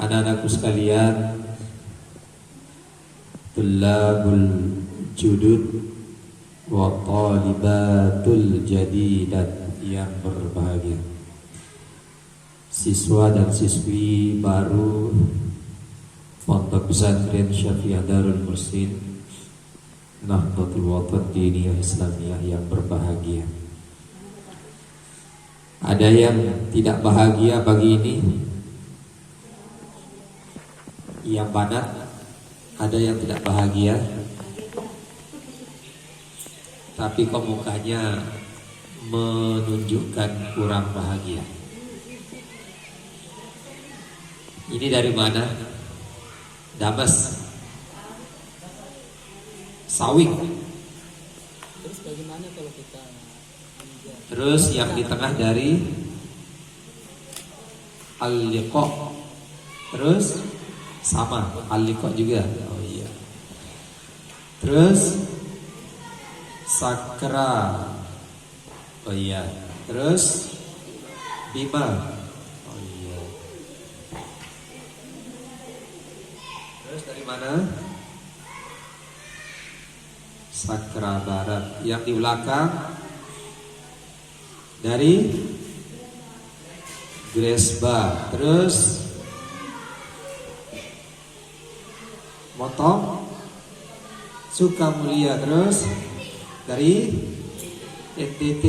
Anak-anakku sekalian, Tullabul Judud wa Talibatul Jadidat yang berbahagia, siswa dan siswi baru Pondok Pesantren Syafi'iyah Darul Mursin Nahdlatul Watan Diniyah Islamiyah yang berbahagia. Ada yang tidak bahagia pagi ini, yang banat, ada yang tidak bahagia, tapi kok mukanya menunjukkan kurang bahagia. Ini dari mana? Damas, Sawing. Terus bagaimana kalau kita? Terus yang di tengah dari Al-Liqa. Terus sama Al-Liqa juga. Oh iya. Terus Sakra. Oh iya. Terus Bima. Oh iya. Terus dari mana? Sakra Barat. Yang di belakang dari Gresba. Terus Motong Sukamulia. Terus dari NTT.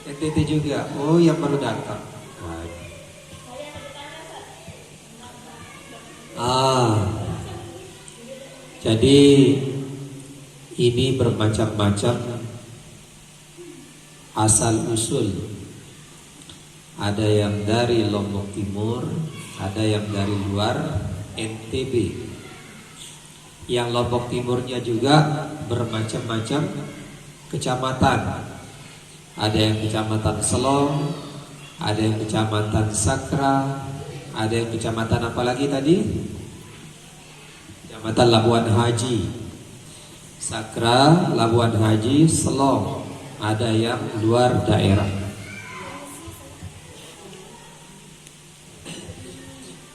NTT juga. Oh, yang baru datang. Jadi ini bermacam-macam asal usul. Ada yang dari Lombok Timur, ada yang dari luar NTB. Yang Lombok Timurnya juga bermacam-macam kecamatan. Ada yang kecamatan Selong, ada yang kecamatan Sakra, ada yang kecamatan apa lagi tadi? Kecamatan Labuan Haji. Sakra, Labuan Haji, Selong. Ada yang luar daerah.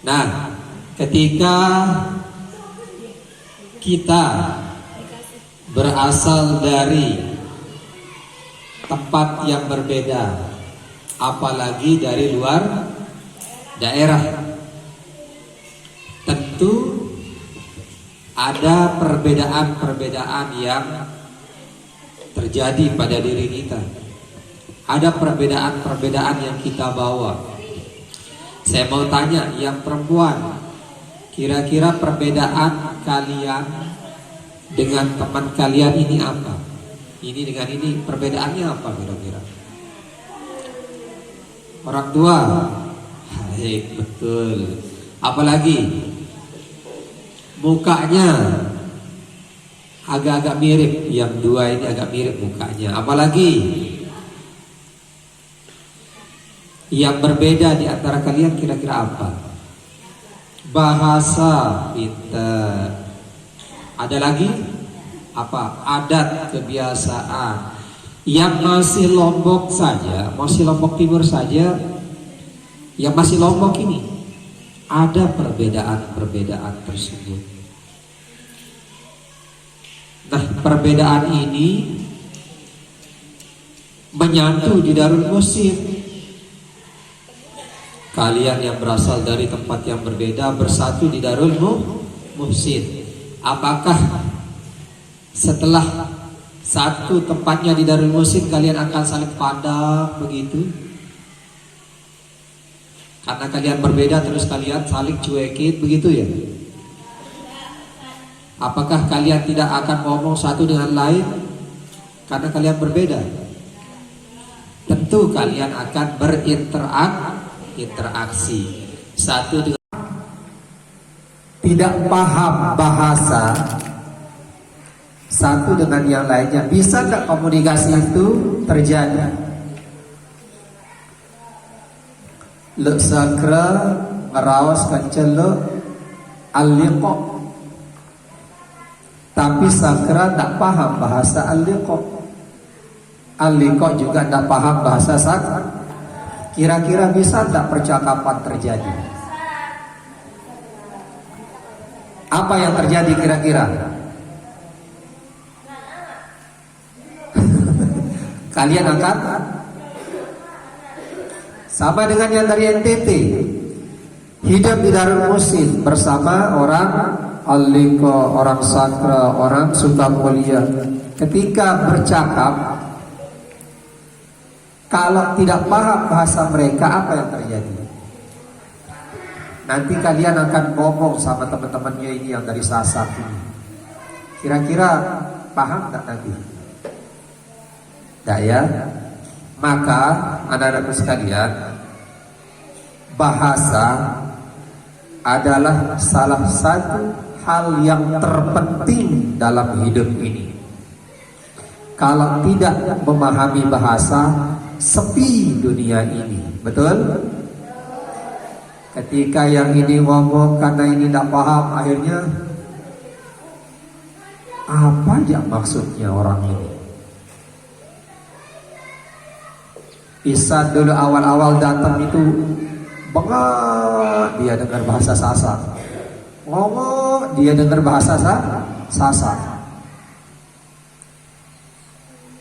Nah, ketika kita berasal dari tempat yang berbeda, apalagi dari luar daerah, tentu ada perbedaan-perbedaan yang terjadi pada diri kita. Ada perbedaan-perbedaan yang kita bawa. Saya mau tanya yang perempuan, kira-kira perbedaan kalian dengan teman kalian ini apa? Ini dengan ini perbedaannya apa kira-kira? Orang tua. Baik, betul. Apalagi mukanya agak-agak mirip. Yang dua ini agak mirip mukanya. Apalagi yang berbeda di antara kalian kira-kira apa? Bahasa, pintar. Ada lagi apa? Adat, kebiasaan. Yang masih Lombok saja, masih Lombok Timur saja, yang masih Lombok ini ada perbedaan-perbedaan tersebut. Nah, perbedaan ini menyatu di Darul Muhsin. Kalian yang berasal dari tempat yang berbeda bersatu di Darul Muhsin. Apakah setelah satu tempatnya di Darul Muhsin kalian akan saling pandang begitu? Karena kalian berbeda terus kalian saling cuekin begitu ya? Apakah kalian tidak akan ngomong satu dengan lain karena kalian berbeda? Tentu kalian akan berinteraksi satu dengan tidak paham bahasa satu dengan yang lainnya. Bisa nggak komunikasi itu terjadi? Lek sakra ngerawas kanceluk Al-Liqa, tapi sakra tak paham bahasa Al-Liqa. Al-Liqa juga tak paham bahasa sakra. Kira-kira bisa tak percakapan terjadi? Apa yang terjadi kira-kira? Kalian akan sama dengan yang dari NTT, hidup di Darul Musin bersama orang Aliko, orang Sakra, orang Sukamulia. Ketika bercakap, kalau tidak paham bahasa mereka, apa yang terjadi? Nanti kalian akan ngomong sama teman-temannya ini yang dari Sasak ini. Kira-kira paham tak nanti? Tak ya? Maka anak-anakku sekalian, bahasa adalah salah satu hal yang terpenting dalam hidup ini. Kalau tidak memahami bahasa, sepi dunia ini. Betul? Ketika yang ini ngomong karena ini tidak paham, akhirnya apa aja maksudnya orang ini? Isa dulu awal-awal datang itu bengak, dia dengar bahasa Sasak. Ngomong, dia dengar bahasa Sasak.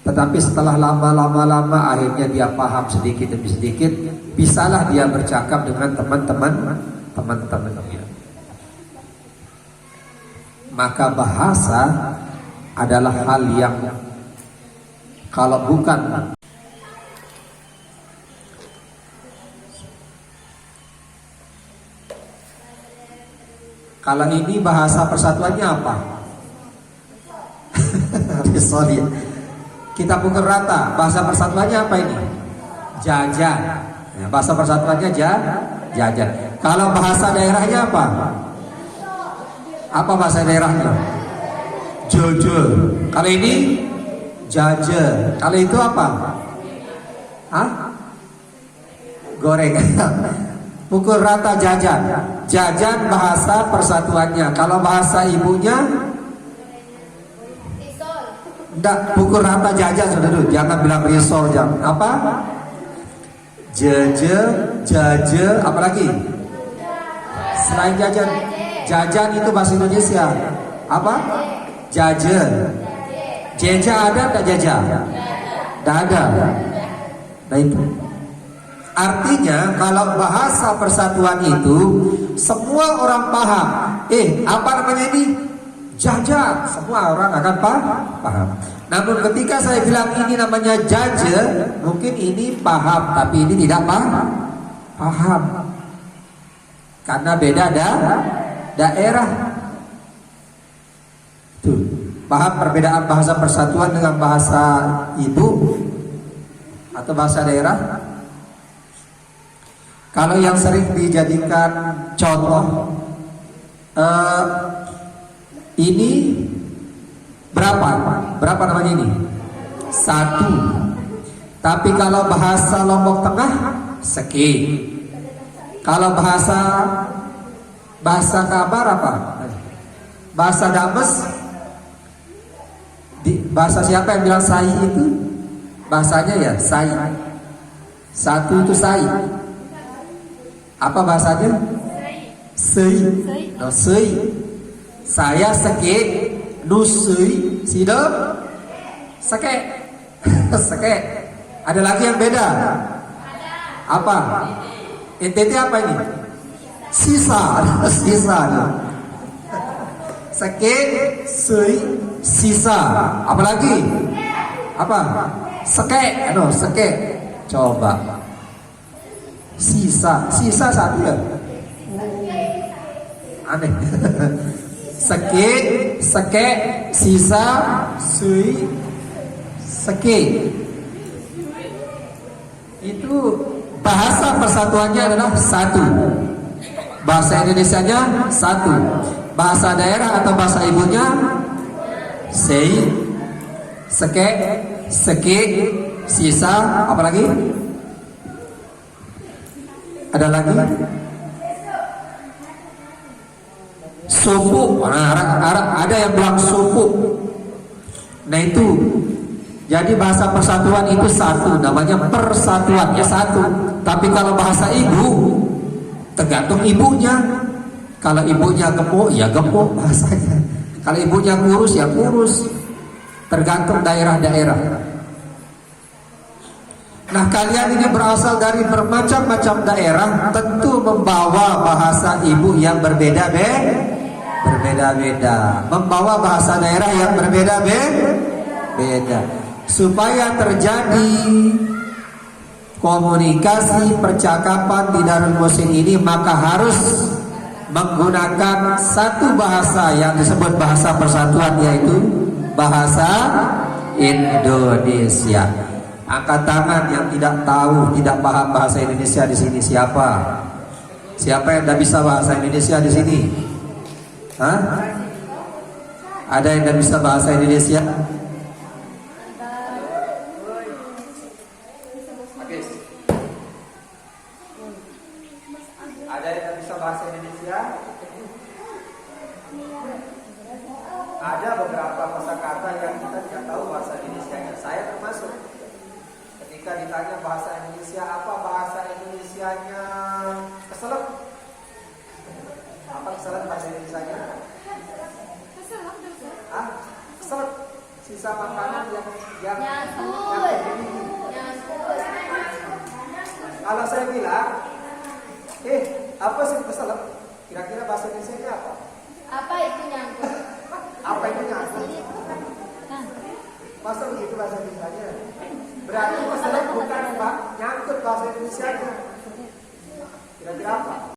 Tetapi setelah lama akhirnya dia paham sedikit demi sedikit, bisalah dia bercakap dengan teman-temannya. Maka bahasa adalah hal yang kalau bukan kalau ini bahasa persatuannya apa? Sorry. Kita pukul rata. Bahasa persatuannya apa ini? Jajan. Ya, bahasa persatuannya jajan. Kalau bahasa daerahnya apa? Apa bahasa daerahnya? Jojo. Kalau ini jajan. Kalau itu apa? Hah? Goreng. Pukul rata jajan. Jajan bahasa persatuannya. Kalau bahasa ibunya enggak, pukul rata jajan sudah dulu. Jangan bilang risol jam. Apa? Jaje, apa lagi? Selain jajan. Jajan itu bahasa Indonesia. Apa? Jajan. Jeja ada enggak jaja? Enggak ada. Nah itu. Artinya kalau bahasa persatuan itu semua orang paham. Apa namanya ini? Jajan. Semua orang akan paham. Namun ketika saya bilang ini namanya jajan, mungkin ini paham, tapi ini tidak paham. Karena beda daerah. Tuh, paham perbedaan bahasa persatuan dengan bahasa ibu atau bahasa daerah? Kalau yang sering dijadikan contoh, ini berapa namanya ini? 1. Tapi kalau bahasa Lombok Tengah, seki. Kalau bahasa Kabar apa? Bahasa Dames, bahasa siapa yang bilang sai itu? Bahasanya ya sai. 1 itu sai. Apa bahasanya? Sei. No, sei. Saya seke, nusui, sido, seke, seke. Ada lagi yang beda? Apa? NTT apa ini? Sisa, sisa. Seke, sui, sisa. Apa lagi? Apa? Seke, seke. Coba. Sisa 1 ya? Aneh. Seke, sisa, sui, seke. Itu bahasa persatuannya adalah 1. Bahasa Indonesianya 1. Bahasa daerah atau bahasa ibunya sei, seke, sisa, apa lagi? Ada lagi? Supu. Ada yang bilang supu. Nah itu. Jadi bahasa persatuan itu 1. Namanya persatuan ya 1. Tapi kalau bahasa ibu, tergantung ibunya. Kalau ibunya gemuk, ya gemuk bahasanya. Kalau ibunya kurus, ya kurus. Tergantung daerah-daerah. Nah, kalian ini berasal dari bermacam-macam daerah, tentu membawa bahasa ibu yang berbeda-beda. Membawa bahasa daerah yang berbeda-beda. Supaya terjadi komunikasi percakapan di Darul Muhsin ini, maka harus menggunakan satu bahasa yang disebut bahasa persatuan, yaitu bahasa Indonesia. Angkat tangan yang tidak tahu, tidak paham bahasa Indonesia di sini. Siapa? Siapa yang tidak bisa bahasa Indonesia di sini? Hah? Ada yang tidak bisa bahasa Indonesia? Ada yang tidak bisa bahasa Indonesia? Ada beberapa kosakata yang kita tidak tahu bahasa Indonesianya. Saya termasuk. Ketika ditanya bahasa Indonesia, apa bahasa Indonesianya? Keselak. Apa keselak bahasa Indonesianya? Ah, keselak. Sisa makanan yang kalau saya bilang, apa sih keselak? Kira-kira bahasa Indonesianya apa?